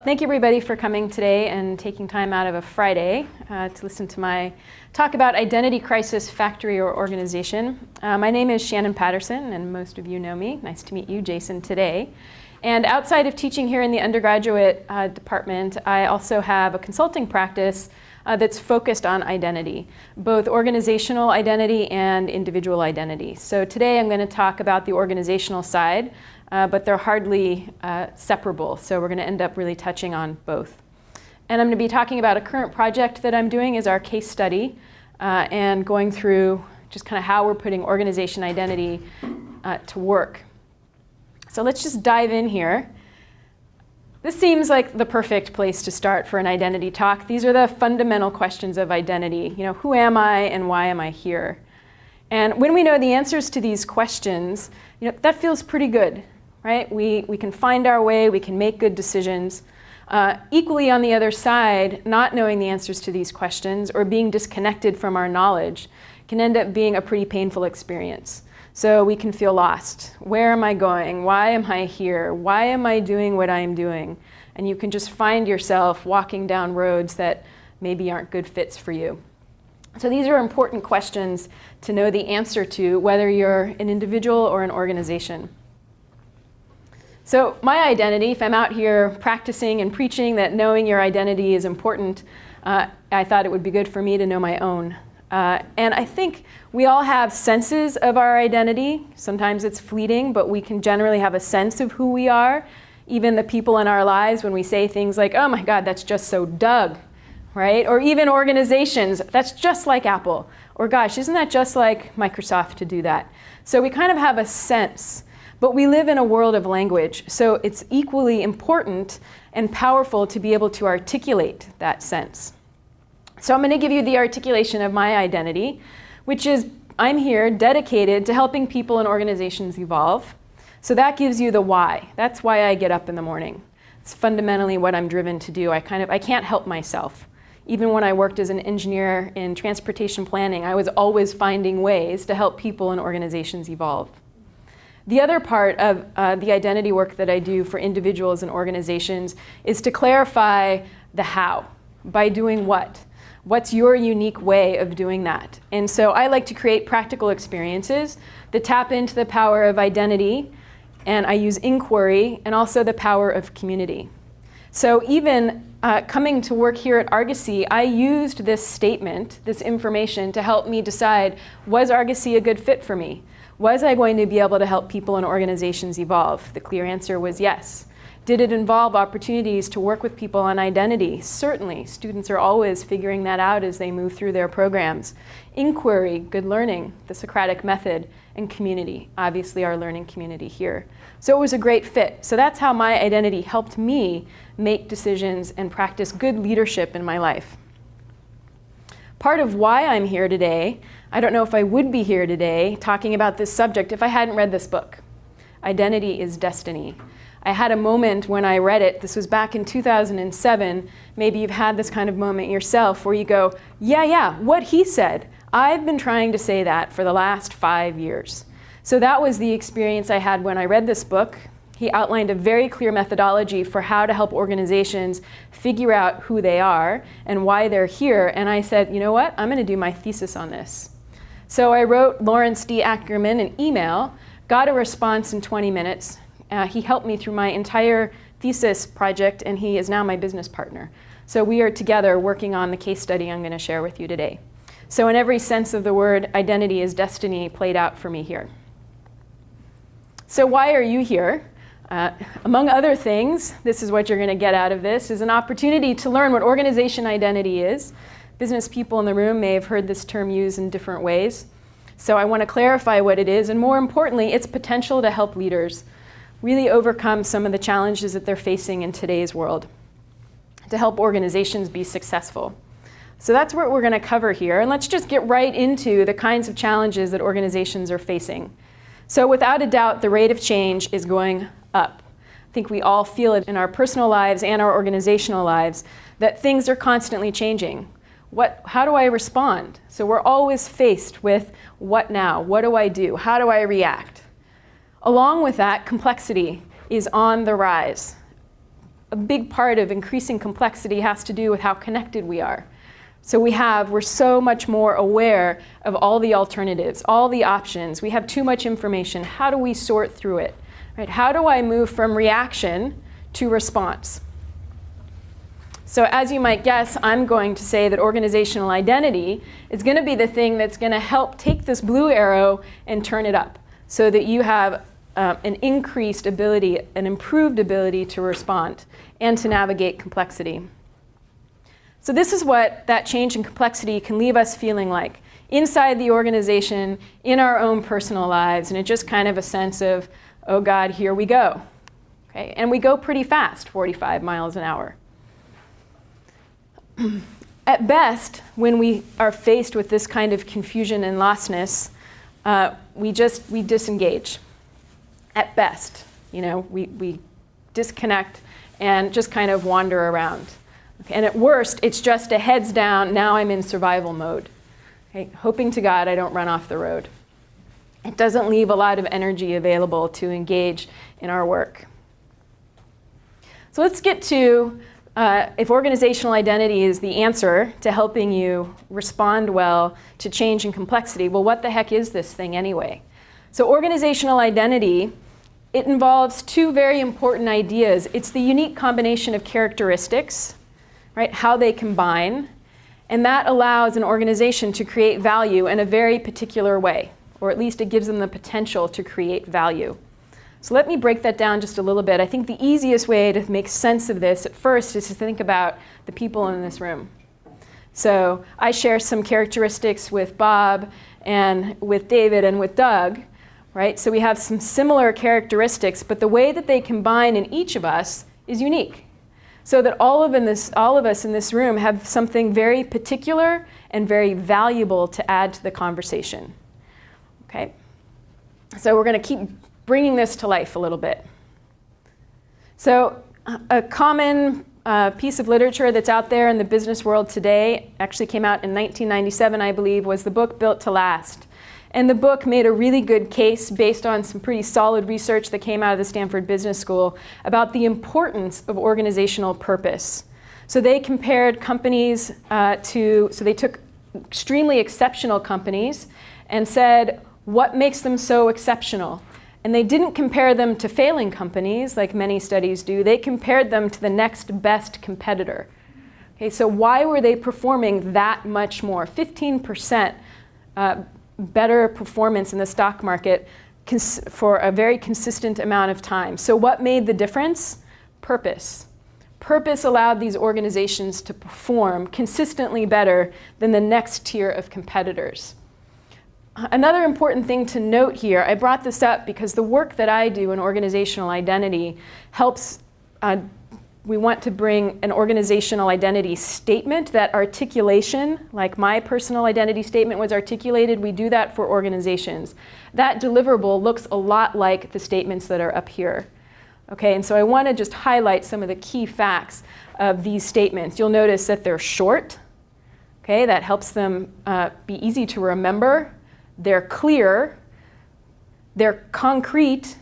Thank you everybody for coming today and taking time out of a Friday to listen to my talk about identity crisis, factory, or organization. My name is Shannon Patterson, and most of you know me. Nice to meet you, Jason, today. And outside of teaching here in the undergraduate department, I also have a consulting practice that's focused on identity, both organizational identity and individual identity. So today I'm going to talk about the organizational side, but they're hardly separable. So we're going to end up really touching on both. And I'm going to be talking about a current project that I'm doing is our case study and going through just kind of how we're putting organization identity to work. So let's just dive in here. This seems like the perfect place to start for an identity talk. These are the fundamental questions of identity. You know, who am I and why am I here? And when we know the answers to these questions, you know, that feels pretty good, right? We can find our way, we can make good decisions. Equally on the other side, not knowing the answers to these questions or being disconnected from our knowledge can end up being a pretty painful experience. So we can feel lost. Where am I going? Why am I here? Why am I doing what I'm doing? And you can just find yourself walking down roads that maybe aren't good fits for you. So these are important questions to know the answer to, whether you're an individual or an organization. So my identity, if I'm out here practicing and preaching that knowing your identity is important, I thought it would be good for me to know my own. And I think we all have senses of our identity. Sometimes it's fleeting, but we can generally have a sense of who we are. Even the people in our lives, when we say things like, oh my God, that's just so Doug, right? Or even organizations, that's just like Apple. Or gosh, isn't that just like Microsoft to do that? So we kind of have a sense, but we live in a world of language. So it's equally important and powerful to be able to articulate that sense. So I'm going to give you the articulation of my identity, which is I'm here dedicated to helping people and organizations evolve. So that gives you the why. That's why I get up in the morning. It's fundamentally what I'm driven to do. I can't help myself. Even when I worked as an engineer in transportation planning, I was always finding ways to help people and organizations evolve. The other part of the identity work that I do for individuals and organizations is to clarify the how. By doing what? What's your unique way of doing that? And so I like to create practical experiences that tap into the power of identity, and I use inquiry and also the power of community. So even coming to work here at Argosy, I used this statement, this information, to help me decide, was Argosy a good fit for me? Was I going to be able to help people and organizations evolve? The clear answer was yes. Did it involve opportunities to work with people on identity? Certainly. Students are always figuring that out as they move through their programs. Inquiry, good learning, the Socratic method, and community, obviously our learning community here. So it was a great fit. So that's how my identity helped me make decisions and practice good leadership in my life. Part of why I'm here today, I don't know if I would be here today talking about this subject if I hadn't read this book, Identity is Destiny. I had a moment when I read it, this was back in 2007, maybe you've had this kind of moment yourself where you go, yeah, what he said. I've been trying to say that for the last 5 years. So that was the experience I had when I read this book. He outlined a very clear methodology for how to help organizations figure out who they are and why they're here. And I said, you know what, I'm going to do my thesis on this. So I wrote Lawrence D. Ackerman an email, got a response in 20 minutes. He helped me through my entire thesis project, and he is now my business partner. So we are together working on the case study I'm going to share with you today. So in every sense of the word, identity is destiny played out for me here. So why are you here? Among other things, this is what you're going to get out of this, is an opportunity to learn what organization identity is. Business people in the room may have heard this term used in different ways. So I want to clarify what it is, and more importantly, its potential to help leaders really overcome some of the challenges that they're facing in today's world, to help organizations be successful. So that's what we're going to cover here. And let's just get right into the kinds of challenges that organizations are facing. So without a doubt, the rate of change is going up. I think we all feel it in our personal lives and our organizational lives, that things are constantly changing. How do I respond? So we're always faced with what now? What do I do? How do I react? Along with that, complexity is on the rise. a big part of increasing complexity has to do with how connected we are. So we're so much more aware of all the alternatives, all the options. We have too much information. How do we sort through it? Right? How do I move from reaction to response? So as you might guess, I'm going to say that organizational identity is going to be the thing that's going to help take this blue arrow and turn it up so that you have an increased ability, an improved ability to respond and to navigate complexity. So this is what that change in complexity can leave us feeling like inside the organization, in our own personal lives, and it's just kind of a sense of, oh God, here we go. Okay? And we go pretty fast, 45 miles an hour. At best, when we are faced with this kind of confusion and lostness, we disengage. At best, we disconnect and just kind of wander around. Okay? And at worst, it's just a heads down, now I'm in survival mode. Okay? Hoping to God I don't run off the road. It doesn't leave a lot of energy available to engage in our work. So let's get to if organizational identity is the answer to helping you respond well to change and complexity, well, what the heck is this thing anyway? So organizational identity, it involves two very important ideas. It's the unique combination of characteristics, right, how they combine, and that allows an organization to create value in a very particular way, or at least it gives them the potential to create value. So let me break that down just a little bit. I think the easiest way to make sense of this at first is to think about the people in this room. So I share some characteristics with Bob and with David and with Doug, right? So we have some similar characteristics, but the way that they combine in each of us is unique. So that all of us in this room have something very particular and very valuable to add to the conversation. Okay? So we're going to keep bringing this to life a little bit. So a common piece of literature that's out there in the business world today, actually came out in 1997, I believe, was the book Built to Last. And the book made a really good case based on some pretty solid research that came out of the Stanford Business School about the importance of organizational purpose. So they compared companies so they took extremely exceptional companies and said, what makes them so exceptional? And they didn't compare them to failing companies like many studies do. They compared them to the next best competitor. Okay, so why were they performing that much more? 15% better performance in the stock market for a very consistent amount of time. So what made the difference? Purpose. Purpose allowed these organizations to perform consistently better than the next tier of competitors. Another important thing to note here, I brought this up because the work that I do in organizational identity helps, we want to bring an organizational identity statement, that articulation, like my personal identity statement was articulated, we do that for organizations. That deliverable looks a lot like the statements that are up here. Okay, and so I want to just highlight some of the key facts of these statements. You'll notice that they're short. Okay, that helps them be easy to remember. They're clear, they're concrete.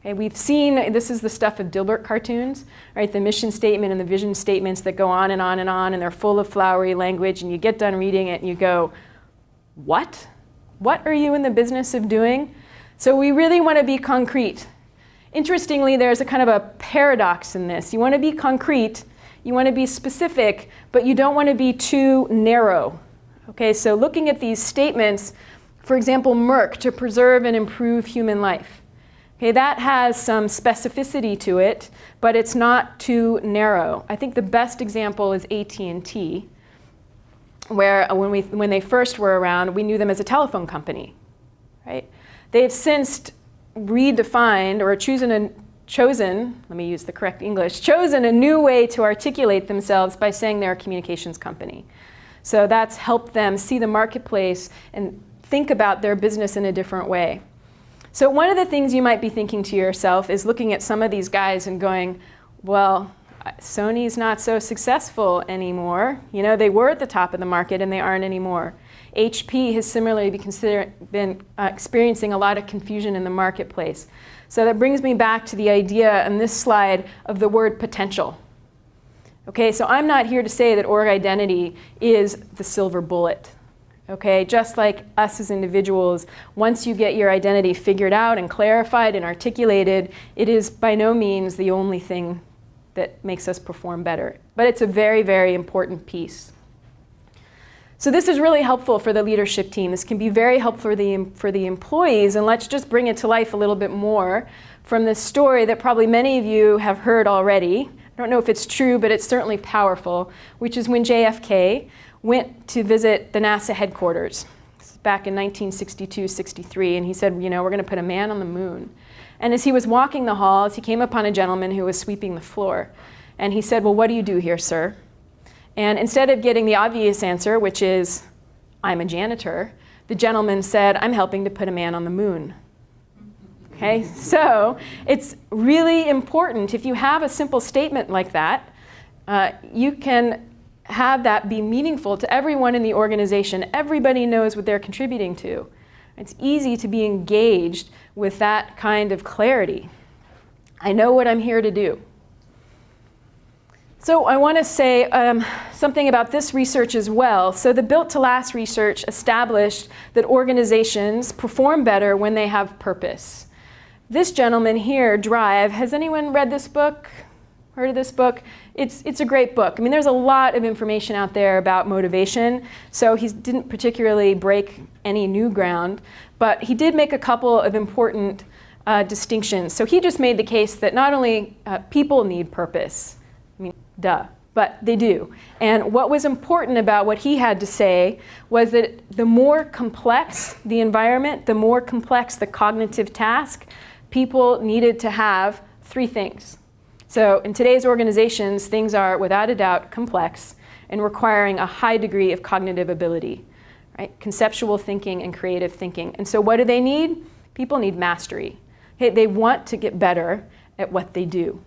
Okay, we've seen, this is the stuff of Dilbert cartoons, right? The mission statement and the vision statements that go on and on and on, and they're full of flowery language, and you get done reading it and you go, what? What are you in the business of doing? So we really want to be concrete. Interestingly, there's a kind of a paradox in this. You want to be concrete, you want to be specific, but you don't want to be too narrow. Okay, so looking at these statements, for example, Merck, to preserve and improve human life. Okay, that has some specificity to it, but it's not too narrow. I think the best example is AT&T, where when they first were around, we knew them as a telephone company, right? They've since redefined or chosen, let me use the correct English, chosen a new way to articulate themselves by saying they're a communications company. So that's helped them see the marketplace and think about their business in a different way. So one of the things you might be thinking to yourself is looking at some of these guys and going, well, Sony's not so successful anymore. You know, they were at the top of the market and they aren't anymore. HP has similarly been experiencing a lot of confusion in the marketplace. So that brings me back to the idea on this slide of the word potential. Okay, so I'm not here to say that org identity is the silver bullet. Okay, just like us as individuals, once you get your identity figured out and clarified and articulated, it is by no means the only thing that makes us perform better. But it's a very, very important piece. So this is really helpful for the leadership team. This can be very helpful for the employees, and let's just bring it to life a little bit more from this story that probably many of you have heard already. I don't know if it's true, but it's certainly powerful, which is when JFK went to visit the NASA headquarters back in 1962-63, and he said, you know, we're going to put a man on the moon. And as he was walking the halls, he came upon a gentleman who was sweeping the floor. And he said, well, what do you do here, sir? And instead of getting the obvious answer, which is, I'm a janitor, the gentleman said, I'm helping to put a man on the moon. Okay, so it's really important. If you have a simple statement like that, you can have that be meaningful to everyone in the organization. Everybody knows what they're contributing to. It's easy to be engaged with that kind of clarity. I know what I'm here to do. So I want to say something about this research as well. So the Built to Last research established that organizations perform better when they have purpose. This gentleman here, Drive, has anyone read this book? Heard of this book? It's a great book. I mean, there's a lot of information out there about motivation, so he didn't particularly break any new ground, but he did make a couple of important distinctions. So he just made the case that not only people need purpose, I mean, duh, but they do. And what was important about what he had to say was that the more complex the environment, the more complex the cognitive task, people needed to have three things. So in today's organizations, things are without a doubt complex and requiring a high degree of cognitive ability, right? Conceptual thinking and creative thinking. And so what do they need? People need mastery. Okay? They want to get better at what they do.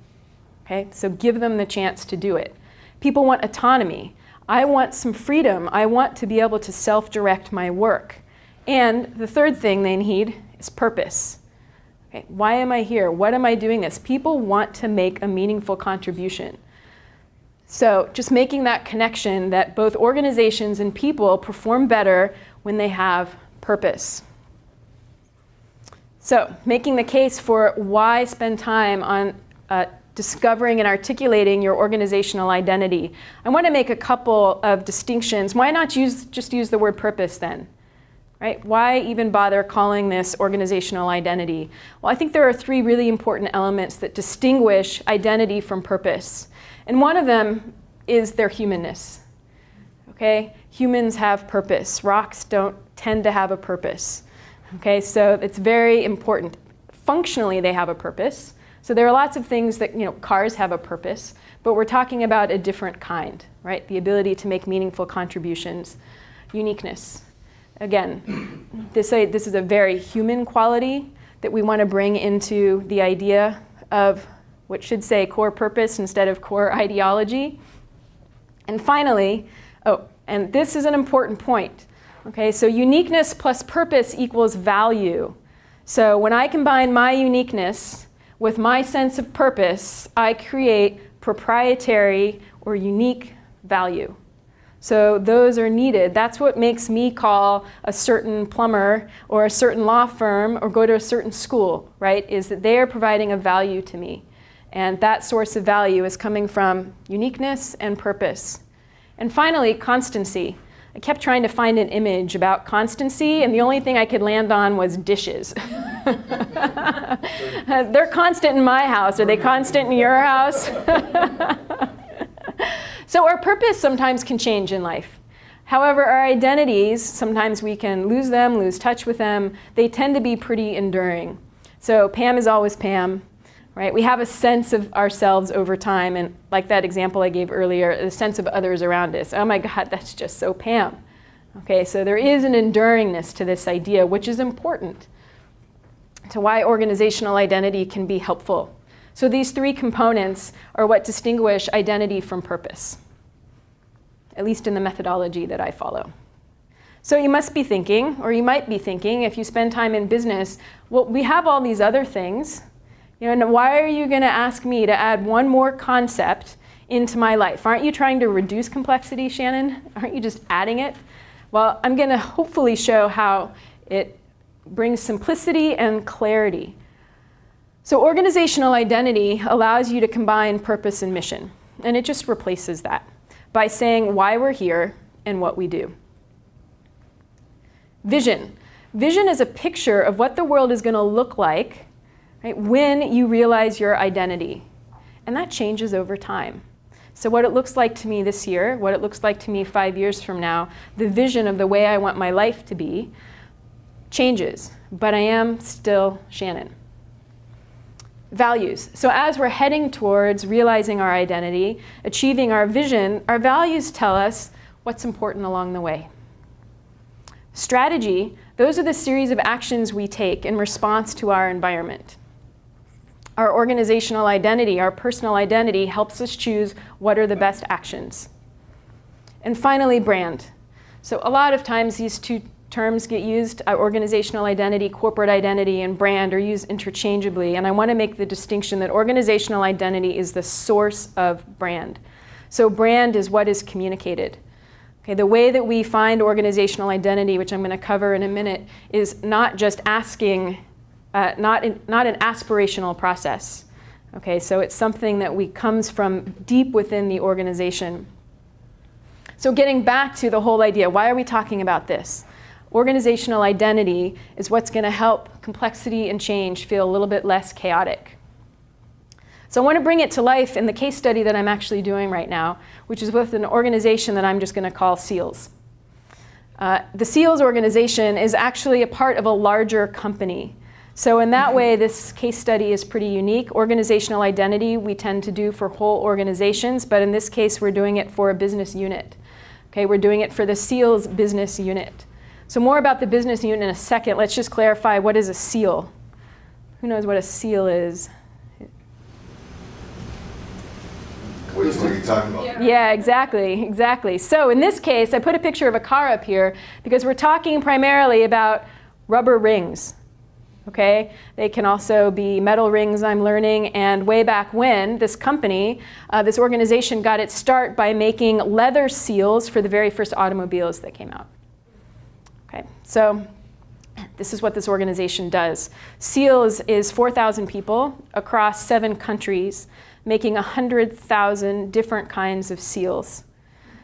Okay? So give them the chance to do it. People want autonomy. I want some freedom. I want to be able to self-direct my work. And the third thing they need is purpose. Okay, why am I here? What am I doing this? People want to make a meaningful contribution. So just making that connection that both organizations and people perform better when they have purpose. So making the case for why spend time on discovering and articulating your organizational identity. I want to make a couple of distinctions. Why not just use the word purpose then? Right? Why even bother calling this organizational identity? Well, I think there are three really important elements that distinguish identity from purpose. And one of them is their humanness. Okay? Humans have purpose. Rocks don't tend to have a purpose. Okay? So it's very important. Functionally, they have a purpose. So there are lots of things that, cars have a purpose, but we're talking about a different kind, right? The ability to make meaningful contributions. Uniqueness. Again, this is a very human quality that we want to bring into the idea of what should say core purpose instead of core ideology. And finally, and this is an important point. Okay, so uniqueness plus purpose equals value. So when I combine my uniqueness with my sense of purpose, I create proprietary or unique value. So those are needed. That's what makes me call a certain plumber or a certain law firm or go to a certain school, right? Is that they are providing a value to me. And that source of value is coming from uniqueness and purpose. And finally, constancy. I kept trying to find an image about constancy, and the only thing I could land on was dishes. They're constant in my house. Are they constant in your house? So our purpose sometimes can change in life. However, our identities, sometimes we can lose them, lose touch with them. They tend to be pretty enduring. So Pam is always Pam, right? We have a sense of ourselves over time, and like that example I gave earlier, a sense of others around us. Oh my God, that's just so Pam. Okay, so there is an enduringness to this idea, which is important to why organizational identity can be helpful. So these three components are what distinguish identity from purpose, at least in the methodology that I follow. So you must be thinking, or you might be thinking, if you spend time in business, well, we have all these other things. And why are you going to ask me to add one more concept into my life? Aren't you trying to reduce complexity, Shannon? Aren't you just adding it? Well, I'm going to hopefully show how it brings simplicity and clarity. So organizational identity allows you to combine purpose and mission. And it just replaces that by saying why we're here and what we do. Vision. Vision is a picture of what the world is going to look like, right, when you realize your identity. And that changes over time. So what it looks like to me this year, what it looks like to me 5 years from now, the vision of the way I want my life to be changes. But I am still Shannon. Values. So as we're heading towards realizing our identity, achieving our vision, our values tell us what's important along the way. Strategy, those are the series of actions we take in response to our environment. Our organizational identity, our personal identity, helps us choose what are the best actions. And finally, brand. So a lot of times these two terms get used, organizational identity, corporate identity, and brand are used interchangeably. And I want to make the distinction that organizational identity is the source of brand. So brand is what is communicated. Okay, the way that we find organizational identity, which I'm going to cover in a minute, is not just asking, not an aspirational process. Okay, so it's something that comes from deep within the organization. So getting back to the whole idea, why are we talking about this? Organizational identity is what's going to help complexity and change feel a little bit less chaotic. So I want to bring it to life in the case study that I'm actually doing right now, which is with an organization that I'm just going to call SEALS. The SEALS organization is actually a part of a larger company. So in that way, this case study is pretty unique. Organizational identity we tend to do for whole organizations, but in this case, we're doing it for a business unit. Okay, we're doing it for the SEALS business unit. So more about the business unit in a second. Let's just clarify, what is a SEAL? Who knows what a SEAL is? What are you talking about? Yeah, exactly. So in this case, I put a picture of a car up here because we're talking primarily about rubber rings. Okay? They can also be metal rings, I'm learning. And way back when, this company, this organization got its start by making leather seals for the very first automobiles that came out. Okay, so this is what this organization does. SEALS is 4,000 people across 7 countries, making 100,000 different kinds of seals.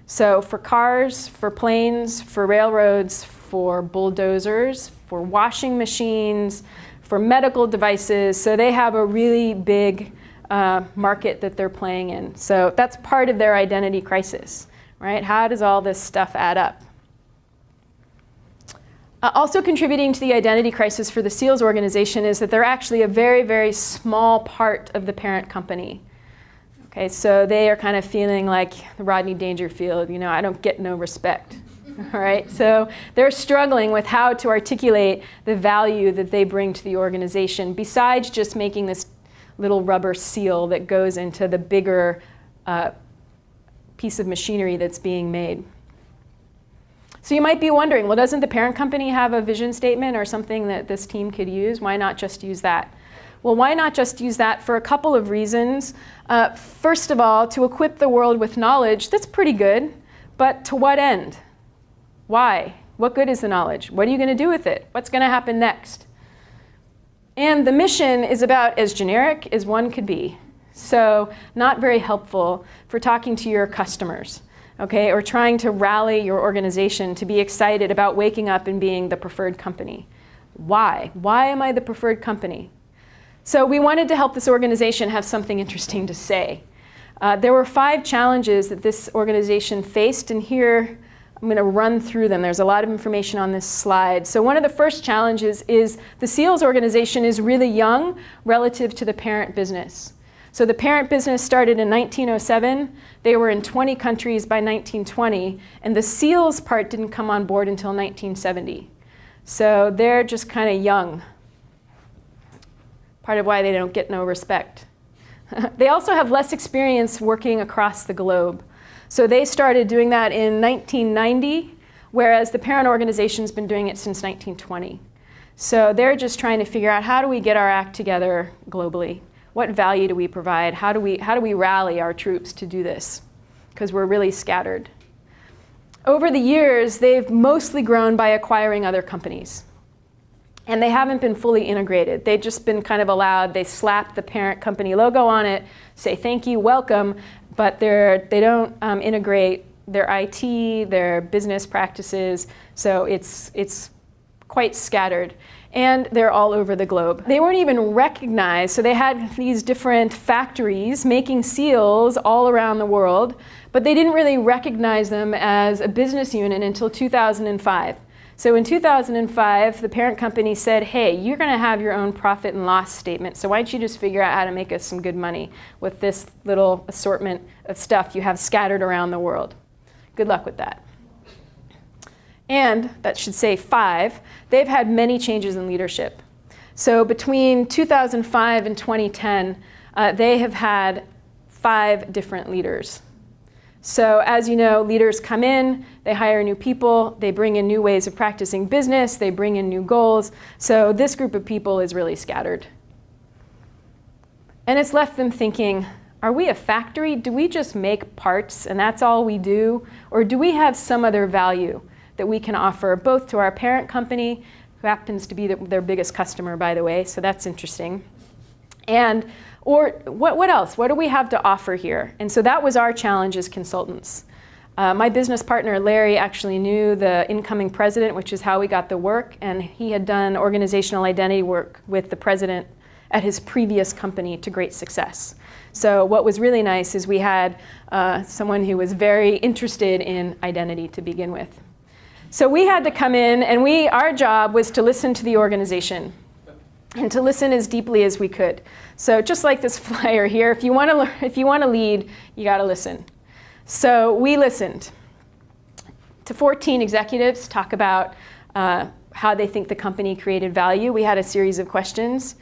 So for cars, for planes, for railroads, for bulldozers, for washing machines, for medical devices. So they have a really big market that they're playing in. So that's part of their identity crisis, right? How does all this stuff add up? Also contributing to the identity crisis for the SEALS organization is that they're actually a very, very small part of the parent company. Okay, so they are kind of feeling like the Rodney Dangerfield, I don't get no respect. All right, so they're struggling with how to articulate the value that they bring to the organization besides just making this little rubber seal that goes into the bigger piece of machinery that's being made. So you might be wondering, well, doesn't the parent company have a vision statement or something that this team could use? Why not just use that? Well, why not just use that for a couple of reasons? First of all, to equip the world with knowledge, that's pretty good, but to what end? Why? What good is the knowledge? What are you going to do with it? What's going to happen next? And the mission is about as generic as one could be. So not very helpful for talking to your customers. Okay, or trying to rally your organization to be excited about waking up and being the preferred company. Why? Why am I the preferred company? So we wanted to help this organization have something interesting to say. There were 5 challenges that this organization faced, and here I'm going to run through them. There's a lot of information on this slide. So one of the first challenges is the SEALS organization is really young relative to the parent business. So the parent business started in 1907. They were in 20 countries by 1920. And the SEALS part didn't come on board until 1970. So they're just kind of young. Part of why they don't get no respect. They also have less experience working across the globe. So they started doing that in 1990 whereas the parent organization's been doing it since 1920. So they're just trying to figure out, how do we get our act together globally? What value do we provide? How do we rally our troops to do this? Because we're really scattered. Over the years, they've mostly grown by acquiring other companies. And they haven't been fully integrated. They've just been kind of allowed, they slap the parent company logo on it, say thank you, welcome, but they don't integrate their IT, their business practices, so it's quite scattered. And they're all over the globe. They weren't even recognized, so they had these different factories making seals all around the world, but they didn't really recognize them as a business unit until 2005. So in 2005, the parent company said, hey, you're going to have your own profit and loss statement, so why don't you just figure out how to make us some good money with this little assortment of stuff you have scattered around the world. Good luck with that. And that should say 5, they've had many changes in leadership. So between 2005 and 2010, they have had 5 different leaders. So as you know, leaders come in, they hire new people, they bring in new ways of practicing business, they bring in new goals. So this group of people is really scattered. And it's left them thinking, are we a factory? Do we just make parts and that's all we do? Or do we have some other value that we can offer both to our parent company, who happens to be their biggest customer, by the way, so that's interesting, and or what else? What do we have to offer here? And so that was our challenge as consultants. My business partner, Larry, actually knew the incoming president, which is how we got the work, and he had done organizational identity work with the president at his previous company to great success. So what was really nice is we had someone who was very interested in identity to begin with. So we had to come in, and our job was to listen to the organization and to listen as deeply as we could. So just like this flyer here, if you want to lead, you got to listen. So we listened to 14 executives talk about how they think the company created value. We had a series of questions.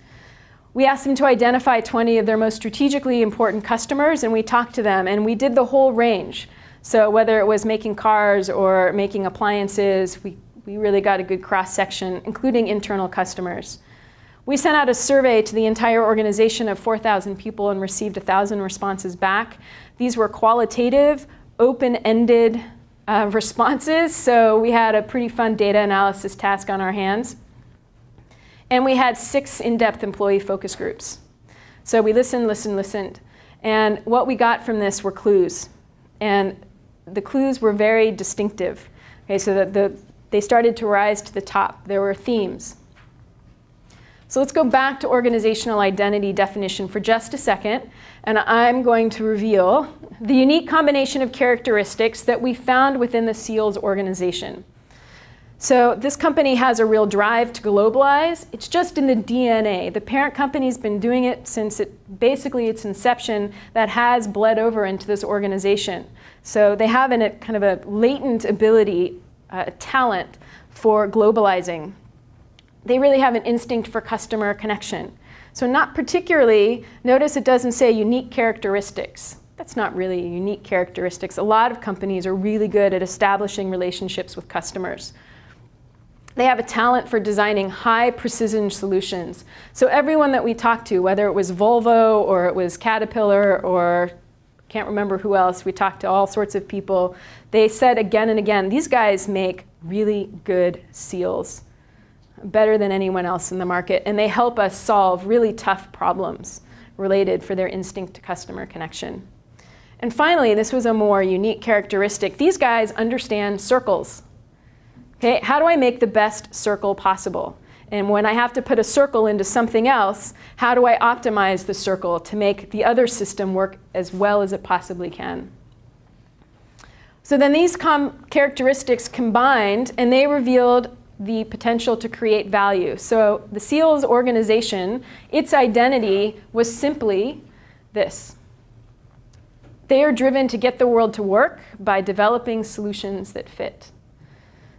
We asked them to identify 20 of their most strategically important customers, and we talked to them, and we did the whole range. So whether it was making cars or making appliances, we really got a good cross-section, including internal customers. We sent out a survey to the entire organization of 4,000 people and received 1,000 responses back. These were qualitative, open-ended responses, so we had a pretty fun data analysis task on our hands. And we had 6 in-depth employee focus groups. So we listened, and what we got from this were clues. And the clues were very distinctive. Okay, so that they started to rise to the top. There were themes. So let's go back to organizational identity definition for just a second, and I'm going to reveal the unique combination of characteristics that we found within the SEALS organization. So this company has a real drive to globalize. It's just in the DNA. The parent company's been doing it since basically its inception. That has bled over into this organization. So they have kind of a latent ability, a talent for globalizing. They really have an instinct for customer connection. So not particularly, notice it doesn't say unique characteristics. That's not really unique characteristics. A lot of companies are really good at establishing relationships with customers. They have a talent for designing high precision solutions. So everyone that we talked to, whether it was Volvo or it was Caterpillar or can't remember who else, we talked to all sorts of people, they said again and again, these guys make really good seals, better than anyone else in the market, and they help us solve really tough problems related for their instinct to customer connection. And finally, this was a more unique characteristic. These guys understand circles. Okay, how do I make the best circle possible? And when I have to put a circle into something else, how do I optimize the circle to make the other system work as well as it possibly can? So then these characteristics combined, and they revealed the potential to create value. So the SEALS organization, its identity was simply this. They are driven to get the world to work by developing solutions that fit.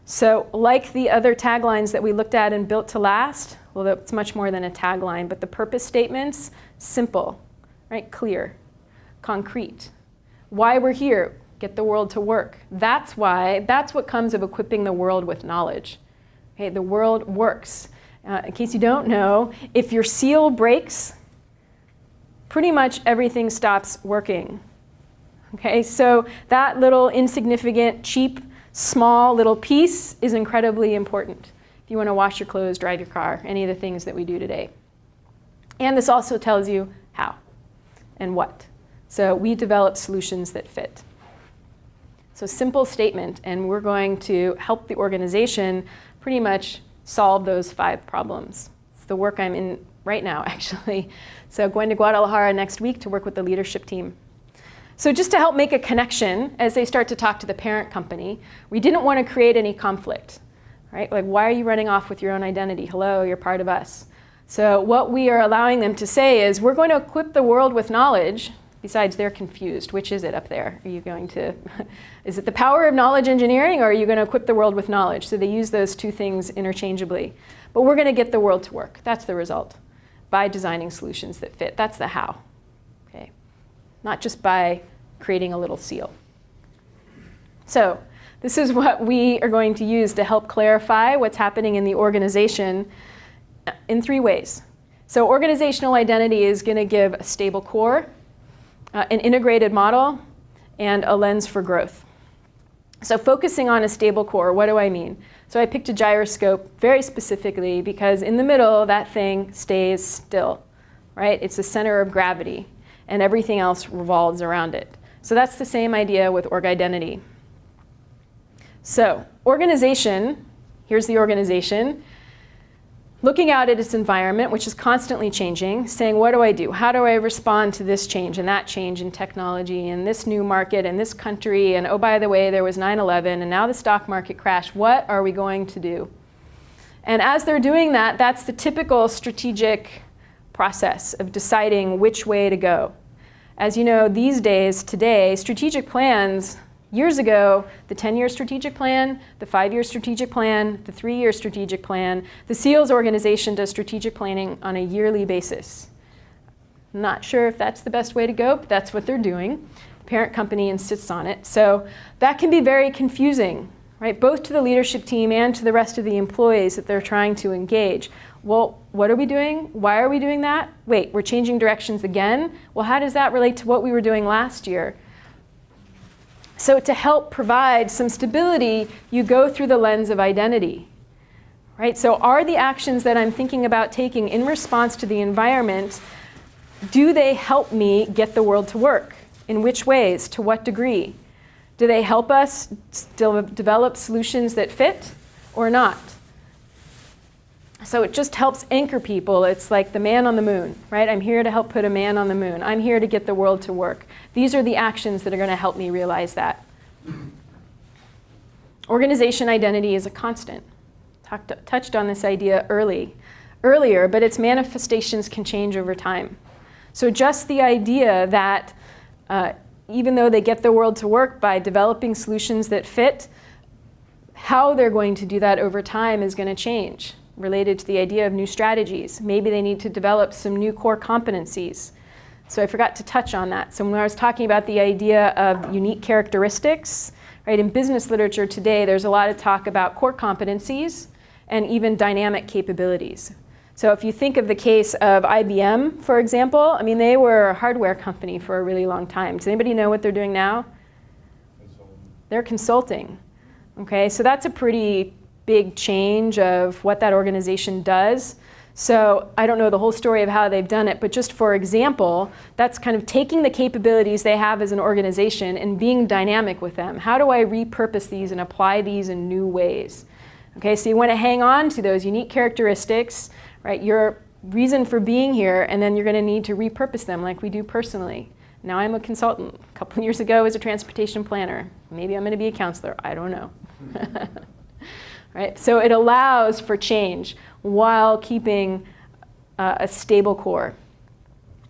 So like the other taglines that we looked at in Built to Last, well, it's much more than a tagline, but the purpose statements, simple, right? Clear, concrete. Why we're here, get the world to work. That's what comes of equipping the world with knowledge. Okay, the world works. In case you don't know, if your seal breaks, pretty much everything stops working. Okay, so that little insignificant, cheap, small little piece is incredibly important if you want to wash your clothes, drive your car, any of the things that we do today. And this also tells you how and what. So we develop solutions that fit. So simple statement, and we're going to help the organization pretty much solve those 5 problems. It's the work I'm in right now, actually. So going to Guadalajara next week to work with the leadership team. So just to help make a connection as they start to talk to the parent company, we didn't want to create any conflict, right? Like, why are you running off with your own identity? Hello, you're part of us. So what we are allowing them to say is, we're going to equip the world with knowledge. Besides, they're confused. Which is it up there? Are you going to, is it the power of knowledge engineering, or are you going to equip the world with knowledge? So they use those 2 things interchangeably. But we're going to get the world to work. That's the result, by designing solutions that fit. That's the how. Okay. Not just by creating a little seal. So this is what we are going to use to help clarify what's happening in the organization in 3 ways. So organizational identity is going to give a stable core, an integrated model, and a lens for growth. So focusing on a stable core, what do I mean? So I picked a gyroscope very specifically because in the middle, that thing stays still, right? It's the center of gravity, and everything else revolves around it. So that's the same idea with org identity. So organization, here's the organization, looking out at its environment, which is constantly changing, saying, what do I do? How do I respond to this change and that change in technology and this new market and this country? And oh, by the way, there was 9/11 and now the stock market crashed. What are we going to do? And as they're doing that, that's the typical strategic process of deciding which way to go. As you know, these days, today, strategic plans, years ago, the 10-year strategic plan, the 5-year strategic plan, the 3-year strategic plan, the SEALs organization does strategic planning on a yearly basis. Not sure if that's the best way to go, but that's what they're doing. The parent company insists on it. So that can be very confusing, right? Both to the leadership team and to the rest of the employees that they're trying to engage. Well, what are we doing? Why are we doing that? Wait, we're changing directions again? Well, how does that relate to what we were doing last year? So to help provide some stability, you go through the lens of identity, right? So are the actions that I'm thinking about taking in response to the environment, do they help me get the world to work? In which ways? To what degree? Do they help us still develop solutions that fit or not? So it just helps anchor people. It's like the man on the moon, right? I'm here to help put a man on the moon. I'm here to get the world to work. These are the actions that are going to help me realize that. Organization identity is a constant. Touched on this idea earlier, but its manifestations can change over time. So just the idea that even though they get the world to work by developing solutions that fit, how they're going to do that over time is going to change, related to the idea of new strategies. Maybe they need to develop some new core competencies. So I forgot to touch on that. So when I was talking about the idea of unique characteristics, right, in business literature today, there's a lot of talk about core competencies and even dynamic capabilities. So if you think of the case of IBM, for example, I mean, they were a hardware company for a really long time. Does anybody know what they're doing now? They're consulting. Okay, so that's a pretty big change of what that organization does. So I don't know the whole story of how they've done it, but just for example, that's kind of taking the capabilities they have as an organization and being dynamic with them. How do I repurpose these and apply these in new ways? Okay, so you want to hang on to those unique characteristics, right? Your reason for being here, and then you're going to need to repurpose them like we do personally. Now I'm a consultant. A couple of years ago I was a transportation planner. Maybe I'm going to be a counselor. I don't know. Right? So it allows for change while keeping a stable core.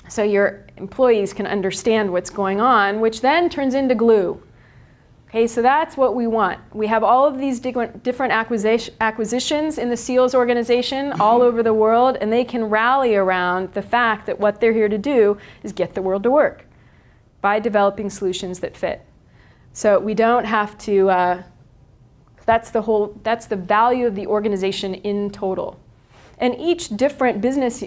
So your employees can understand what's going on, which then turns into glue. Okay, so that's what we want. We have all of these different acquisitions in the SEALs organization all over the world, and they can rally around the fact that what they're here to do is get the world to work by developing solutions that fit. So we don't have to, that's the value of the organization in total. And each different business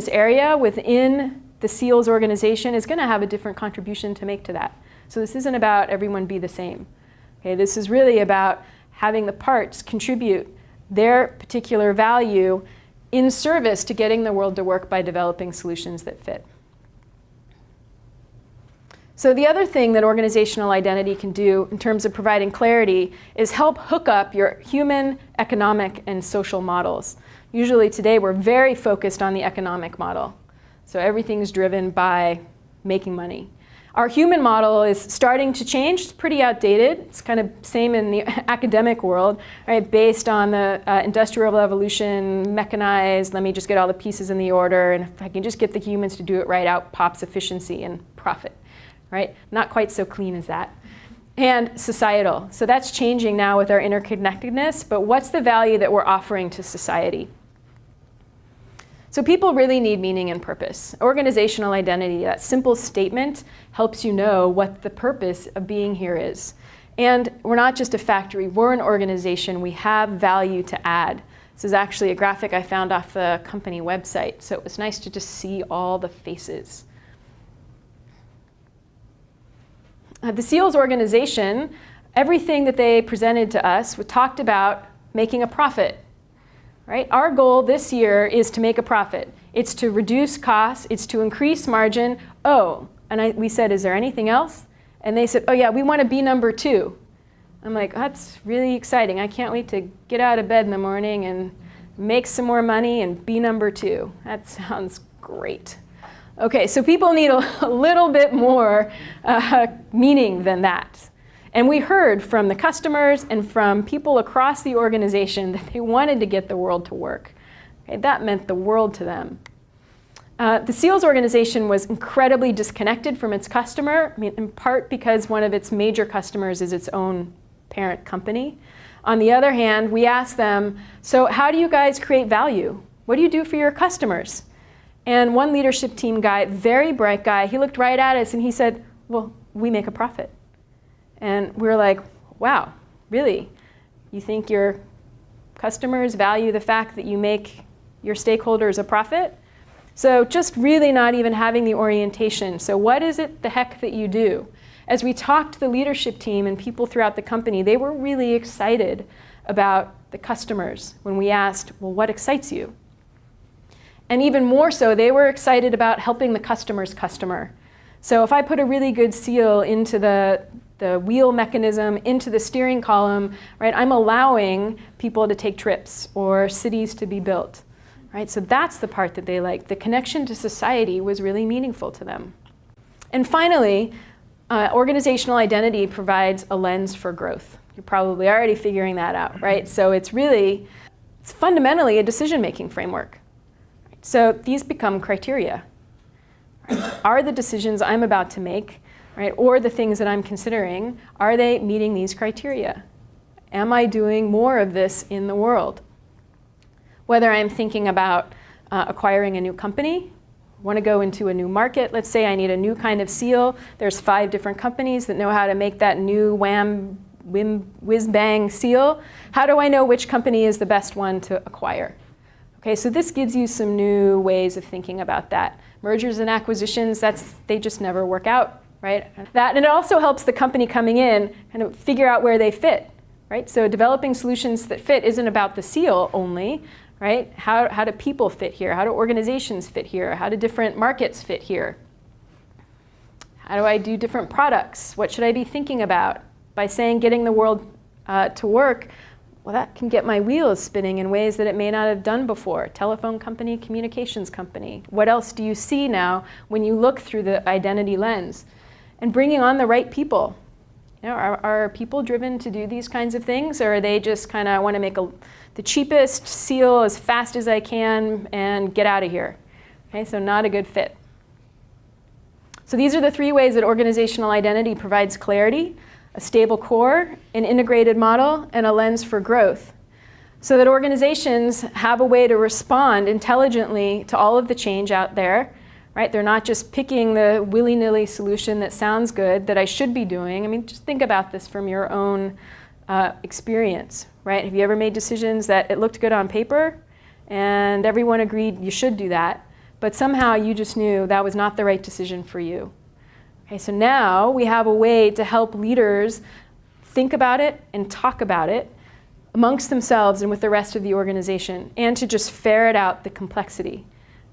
area within the SEALs organization is going to have a different contribution to make to that. So this isn't about everyone be the same. Okay, this is really about having the parts contribute their particular value in service to getting the world to work by developing solutions that fit. So the other thing that organizational identity can do in terms of providing clarity is help hook up your human, economic, and social models. Usually today we're very focused on the economic model. So everything's driven by making money. Our human model is starting to change. It's pretty outdated. It's kind of same in the academic world, right? Based on the Industrial Revolution, mechanized, let me just get all the pieces in the order, and if I can just get the humans to do it right, out pops efficiency and profit, right? Not quite so clean as that. And societal. So that's changing now with our interconnectedness, but what's the value that we're offering to society? So people really need meaning and purpose. Organizational identity, that simple statement, helps you know what the purpose of being here is. And we're not just a factory, we're an organization. We have value to add. This is actually a graphic I found off the company website, so it was nice to just see all the faces. The SEALs organization, everything that they presented to us talked about making a profit. Right? Our goal this year is to make a profit. It's to reduce costs. It's to increase margin. Oh, and we said, is there anything else? And they said, oh yeah, we want to be number 2. I'm like, that's really exciting. I can't wait to get out of bed in the morning and make some more money and be number 2. That sounds great. Okay, so people need a little bit more meaning than that. And we heard from the customers and from people across the organization that they wanted to get the world to work. Okay, that meant the world to them. The SEALs organization was incredibly disconnected from its customer, in part because one of its major customers is its own parent company. On the other hand, we asked them, so how do you guys create value? What do you do for your customers? And one leadership team guy, very bright guy, he looked right at us and he said, well, we make a profit. And we were like, wow, really? You think your customers value the fact that you make your stakeholders a profit? So just really not even having the orientation. So what is it the heck that you do? As we talked to the leadership team and people throughout the company, they were really excited about the customers when we asked, well, what excites you? And even more so, they were excited about helping the customer's customer. So if I put a really good seal into the wheel mechanism, into the steering column, right, I'm allowing people to take trips or cities to be built. Right? So that's the part that they liked. The connection to society was really meaningful to them. And finally, organizational identity provides a lens for growth. You're probably already figuring that out, right? So it's fundamentally a decision-making framework. So these become criteria. Right? Are the decisions I'm about to make, right, or the things that I'm considering, are they meeting these criteria? Am I doing more of this in the world? Whether I'm thinking about acquiring a new company, want to go into a new market, let's say I need a new kind of seal. There's 5 different companies that know how to make that new wham, whiz bang seal. How do I know which company is the best one to acquire? Okay, so this gives you some new ways of thinking about that. Mergers and acquisitions, they just never work out, right? And it also helps the company coming in kind of figure out where they fit, right? So developing solutions that fit isn't about the seal only, right? How do people fit here? How do organizations fit here? How do different markets fit here? How do I do different products? What should I be thinking about? By saying getting the world to work, well, that can get my wheels spinning in ways that it may not have done before. Telephone company, communications company. What else do you see now when you look through the identity lens? And bringing on the right people. You know, are people driven to do these kinds of things, or are they just kind of want to make the cheapest seal as fast as I can and get out of here? Okay, so not a good fit. So these are the 3 ways that organizational identity provides clarity: a stable core, an integrated model, and a lens for growth. So that organizations have a way to respond intelligently to all of the change out there, right? They're not just picking the willy-nilly solution that sounds good that I should be doing. I mean, just think about this from your own experience, right? Have you ever made decisions that it looked good on paper and everyone agreed you should do that, but somehow you just knew that was not the right decision for you? Okay, so now we have a way to help leaders think about it and talk about it amongst themselves and with the rest of the organization, and to just ferret out the complexity.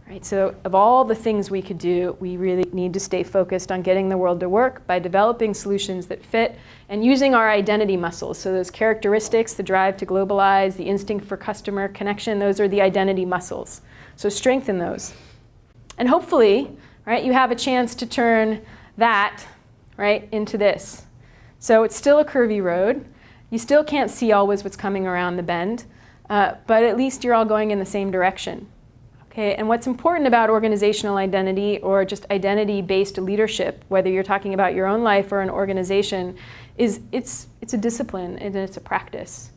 Right? So of all the things we could do, we really need to stay focused on getting the world to work by developing solutions that fit and using our identity muscles. So those characteristics, the drive to globalize, the instinct for customer connection, those are the identity muscles. So strengthen those. And hopefully, right, you have a chance to turn that, right, into this. So it's still a curvy road. You still can't see always what's coming around the bend, but at least you're all going in the same direction. Okay, and what's important about organizational identity or just identity-based leadership, whether you're talking about your own life or an organization, is it's a discipline and it's a practice,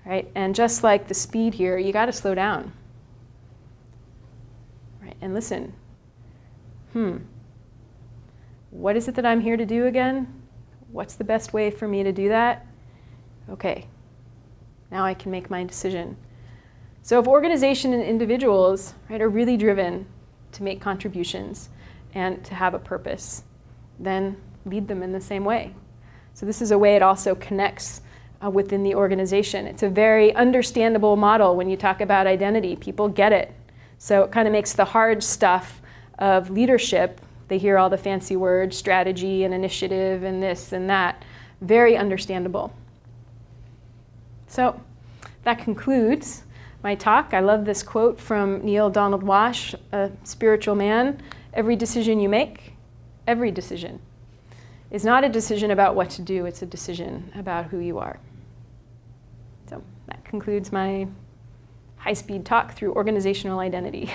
right? And just like the speed here, you got to slow down, right? And listen. What is it that I'm here to do again? What's the best way for me to do that? Okay, now I can make my decision. So if organization and individuals, right, are really driven to make contributions and to have a purpose, then lead them in the same way. So this is a way it also connects within the organization. It's a very understandable model when you talk about identity. People get it. So it kind of makes the hard stuff of leadership, they hear all the fancy words, strategy and initiative and this and that, very understandable. So that concludes my talk. I love this quote from Neil Donald Walsh, a spiritual man. Every decision you make, every decision, is not a decision about what to do, it's a decision about who you are. So that concludes my high-speed talk through organizational identity.